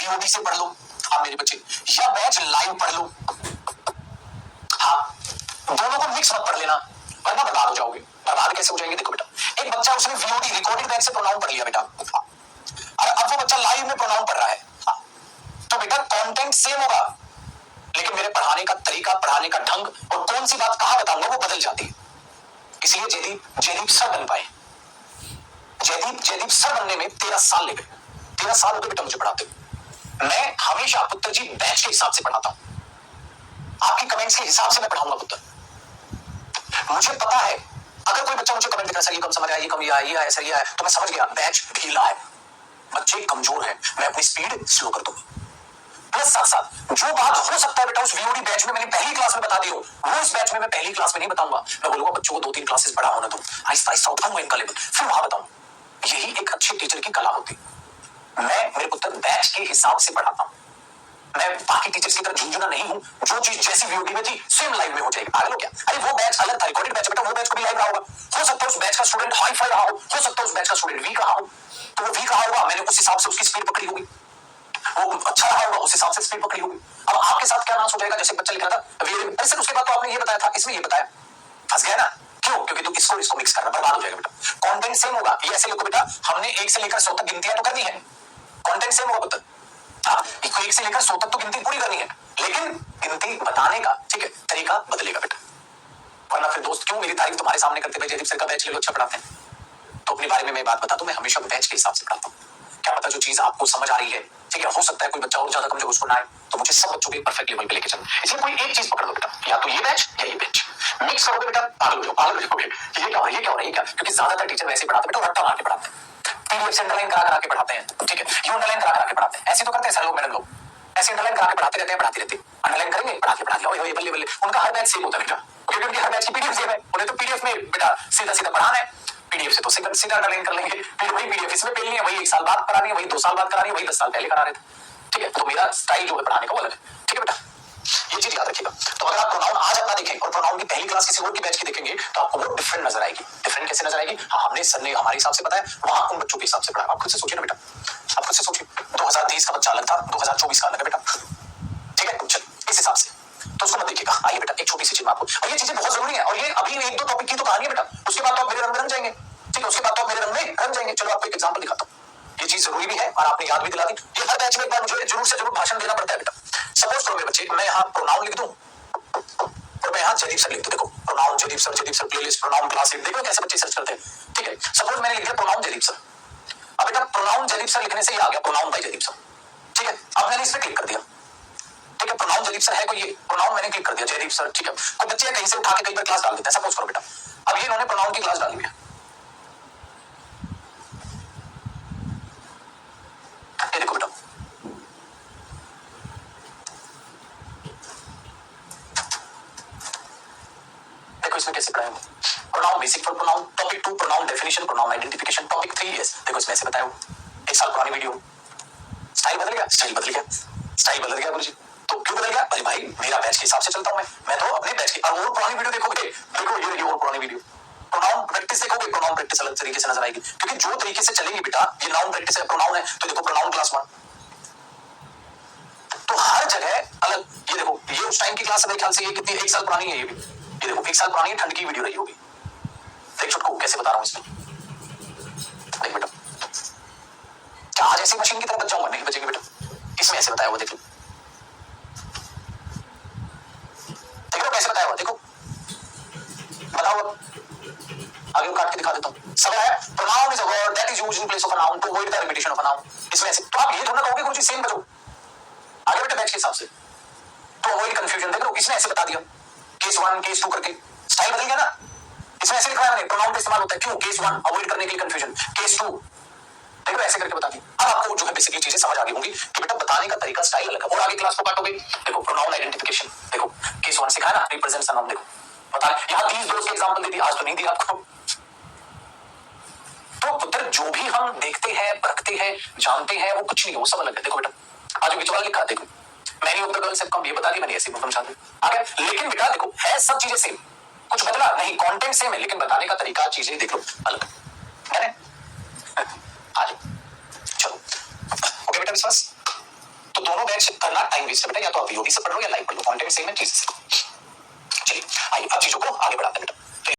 VOD से पढ़ लो, हाँ मेरे बच्चे, या बैच लाइव पढ़ लो। हाँ, दोनों को मिक्स मत पढ़ लेना, वरना बर्बाद हो जाओगे। बर्बाद कैसे हो जाएंगे? देखो बेटा, एक बच्चा उसने वीओडी रिकॉर्डेड बैच से प्रोनाउन पढ़ लिया बेटा, और अब वो बच्चा लाइव में प्रोनाउन पढ़ रहा है। हाँ, तो बेटा कंटेंट सेम होगा, लेकिन मेरे पढ़ाने का तरीका, पढ़ाने का ढंग और कौन सी बात कहां बताऊंगा वो बदल जाती है। इसलिए जयदीप सर बन पाए। जयदीप सर बनने में 13 साल ले गए। 13 साल हो गए बेटा मुझे पढ़ाते हुए। मैं हमेशा पुत्र जी बैच के हिसाब से पढ़ाता हूं, आपकी कमेंट्स के हिसाब से मैं पढ़ाऊंगा पुत्र। मुझे पता है अगर कोई बच्चा मुझे कमेंट लिख रहा है सर ये कम समझ आया, ये कम ये आया सर ये आया, तो मैं समझ गया बैच ढीला है, बच्चे कमजोर है, मैं अपनी स्पीड स्लो कर दूंगा। प्लस साथ साथ जो बात हो सकता है बेटा उस वीओडी बैच में मैंने पहली क्लास में बता दी हो, वो इस बैच में मैं पहली क्लास में नहीं बताऊंगा। मैं बोलूंगा बच्चों को 2-3 क्लासेस बड़ा होने दो, आहिस्ता आहिस्ता उठाऊंगा इनका लेवल, फिर वहां बताऊं। यही एक अच्छे टीचर की कला होती। मैं मेरे पुत्र बैच के हिसाब से पढ़ाता हूं। मैं बाकी टीचर्स की तरह झुंझुना नहीं हूं, जो चीज जैसी वीओडी में थी सेम लाइव में हो जाएगी। पागल हो क्या? अरे वो बैच अलग था, रिकॉर्डेड बैच बेटा, वो बैच को भी लाइव रहा होगा। हो सकता है उस बैच का स्टूडेंट हाई फाई रहा हो सकता है उस बैच का स्टूडेंट वीक रहा हो, तो वो वीक रहा होगा, मैंने उस हिसाब से उसकी स्पीड पकड़ी होगी। वो अच्छा रहा होगा, उस हिसाब से स्पीड पकड़ी होगी। अब आपके साथ क्या नाश हो जाएगा? जैसे बच्चा लिख रहा था अरे सर उसके बाद तो आपने ये बताया था, इसमें ये बताया, फंस गया ना। क्यों? क्योंकि तू इसको मिक्स करना, बर्बाद हो जाएगा बेटा। कंटेंट सेम होगा, ये ऐसे लिखो बेटा, हमने 1 से लेकर 100 तक गिनतियां तो करनी है, कंटेंट सेम होगा पुत्र। हाँ, 1 से लेकर 100 तक तो गिनती पूरी करनी है, लेकिन गिनती बताने का ठीक है तरीका बदलेगा बेटा। वरना फिर दोस्त क्यों मेरी तारीफ तुम्हारे सामने करते हुए जयदीप सर का बैच ले लो, अच्छा पढ़ाते हैं। तो अपने बारे में मैं बात बता दूं, मैं हमेशा बैच के हिसाब से पढ़ाता हूँ। क्या पता जो चीज आपको समझ आ रही है ठीक है, हो सकता है कोई बच्चा और ज्यादा कमजोर उसको ना आए, तो मुझे सब बच्चों के परफेक्ट लेवल पे लेके चलना। इसलिए कोई एक चीज पकड़ लो बेटा, या तो ये बैच या ये बैच, मिक्स करोगे बेटा पागल हो जाओगे। ये क्या हो रहा है, ये क्या हो रहा है, ये क्या? क्योंकि ज्यादातर टीचर वैसे पढ़ाते बेटा, रट्टा मार के पढ़ाते हैं, पीडीएफ से अंडरलाइन करा के पढ़ाते हैं, ठीक है, ये अंडरलाइन करा के पढ़ाते हैं। ऐसे तो करते हैं सर लोग, मैडम लोग ऐसे अंडरलाइन करा के पढ़ाते रहते हैं, पढ़ाते रहते अंडरलाइन करेंगे, पढ़ा दिया, ओए बल्ले बल्ले। उनका हर बैच सेम होता है बेटा, क्योंकि उनकी हर बैच की पीडीएफ सेम है, उन्हें तो पीडीएफ में बेटा सीधा सीधा पढ़ाना है, पीडीएफ से तो सीधा अंडरलाइन कर लेंगे, फिर वही पीडीएफ इसमें पेलनी है, वही 1 साल बाद करानी है, वही 2 साल बाद करानी है, वही 10 साल पहले करा रहे थे, ठीक है। तो मेरा स्टाइल जो है पढ़ाने का वो अलग है, ठीक है बेटा, ये चीज याद रखिएगा। तो अगर आप प्रोनाउन आज अपना देखें और प्रोनाउन की पहली क्लास किसी और की बैच की देखेंगे तो आपको वो डिफरेंट नजर आएगी। डिफरेंट कैसे नजर आएगी? हाँ, हमने सर ने हमारे हिसाब से बताया, वहां उन बच्चों के हिसाब से पढ़ाया। आप खुद से सोचिए ना बेटा, आप खुद से सोचिए, 2023 का बच्चा अलग था, 2024 का अलग है बेटा, ठीक है। चल इस हिसाब से तो उसको मत देखिएगा। आइए बेटा एक छोटी सी चीज आपको, और ये चीजें बहुत जरूरी है, और ये अभी 1-2 टॉपिक की तो कहानी है बेटा, उसके बाद तो आप मेरे रंग में रंग जाएंगे, ठीक है, उसके बाद तो आप मेरे रंग में रंग जाएंगे। चलो आपको एक एग्जांपल दिखाता हूँ, ये चीज जरूरी भी है और आपने याद भी दिला दी। ये हर बैच में एक बार मुझे जरूर से जरूर भाषण देना पड़ता है बेटा। सपोज करो मेरे बच्चे, मैं यहाँ प्रोनाउन लिख दूं और मैं यहाँ जयदीप सर लिख दूं, देखो pronoun Jaideep sir playlist pronoun class, देखो कैसे बच्चे सर्च करते हैं, ठीक है। सपोज मैंने लिख दिया प्रोनाउन जयदीप सर, अब बेटा प्रोनाउन जयदीप सर लिखने से ही आ गया प्रोनाउन बाय जयदीप सर, ठीक है। अब मैंने इस पे क्लिक कर दिया, ठीक है, प्रोनाउन जयदीप सर है कोई, ये प्रोनाउन मैंने क्लिक कर दिया जयदीप सर, ठीक है। कोई बच्चे कहीं से उठा के कई बार क्लास डाल देते हैं, सपोज करो बेटा अब ये इन्होंने प्रोनाउन की क्लास डाली है, ये देखो बेटा, देखो इसमें कैसे पढ़ाया pronoun basic for pronoun, topic 2 pronoun definition pronoun identification, topic 3 yes, देखो इसमें ऐसे बताया 1 साल पुरानी वीडियो। स्टाइल बदल गया, स्टाइल बदल गया, स्टाइल बदल गया गुरुजी, तो क्यों बदल गया? अरे भाई मेरा बैच के हिसाब से चलता हूं मैं तो अपने बैच की। और पुरानी वीडियो देखोगे, देखो ये और पुरानी वीडियो, प्रोनाउन प्रैक्टिस देखोगे, प्रोनाउन प्रैक्टिस अलग तरीके से नजर आएगी, क्योंकि जो तरीके से चलेगी बेटा, ये नाउन प्रैक्टिस है, प्रोनाउन है, तो देखो प्रोनाउन क्लास 1, तो हर जगह अलग। ये देखो ये उस टाइम की क्लास है, मेरे ख्याल से ये कितनी 1 साल पुरानी है, ये भी ये देखो 1 साल पुरानी है, ठंड की वीडियो रही होगी। देख छुटको कैसे बता रहा हूं इसमें, देख बेटा क्या आज ऐसी मशीन की तरह बच जाऊंगा? नहीं बचेगी बेटा, इसमें ऐसे बताया हुआ देख लो, देख लो कैसे बताया हुआ, देखो बताओ आगे काट के दिखा देता हूं। सब है pronoun is a word that is used in place of a noun to avoid the repetition of a noun. इसमें ऐसे तो आप ये थोड़ा कहोगे गुरुजी सेम बचो आगे बेटा बैच के हिसाब से, तो अवॉइड कंफ्यूजन। देख लो इसने ऐसे बता दिया केस 1 केस 2 करके, स्टाइल बदल गया ना। इसमें ऐसे लिखा है मैंने प्रोनाउन का इस्तेमाल होता है, क्यों? केस 1 अवॉइड करने के लिए कंफ्यूजन, केस 2 देखो ऐसे करके बता दी। अब आपको जो है बेसिकली चीजें समझ आ गई होंगी कि बेटा बताने का तरीका स्टाइल अलग है। और आगे क्लास को काटोगे, देखो प्रोनाउन आइडेंटिफिकेशन, देखो केस 1 सिखाया ना, रिप्रेजेंट्स अ नाउन, देखो बता रहे यहां 30 दोस्त के एग्जांपल दे दी, आज तो नहीं दिया आपको। तो पुत्र जो भी हम देखते हैं, परखते हैं, जानते हैं, वो कुछ नहीं, वो सब अलग है। देखो बेटा आज बीच वाला लिखा, देखो many of the girls have come, ये बता दी मैंने, ऐसे समझा दी आगे। लेकिन बेटा देखो है सब चीजें सेम, कुछ बदला नहीं, कंटेंट सेम है, लेकिन बताने का तरीका चीजें देख लो अलग है। आज चलो ओके बेटा विश्वास बैच करना टाइम वेस्ट है बेटा, या तो आप वीओडी से पढ़ लो या लाइव पढ़ लो, कंटेंट सेम है, चीजें। चलिए आइए अब चीजों को आगे बढ़ाते हैं बेटा।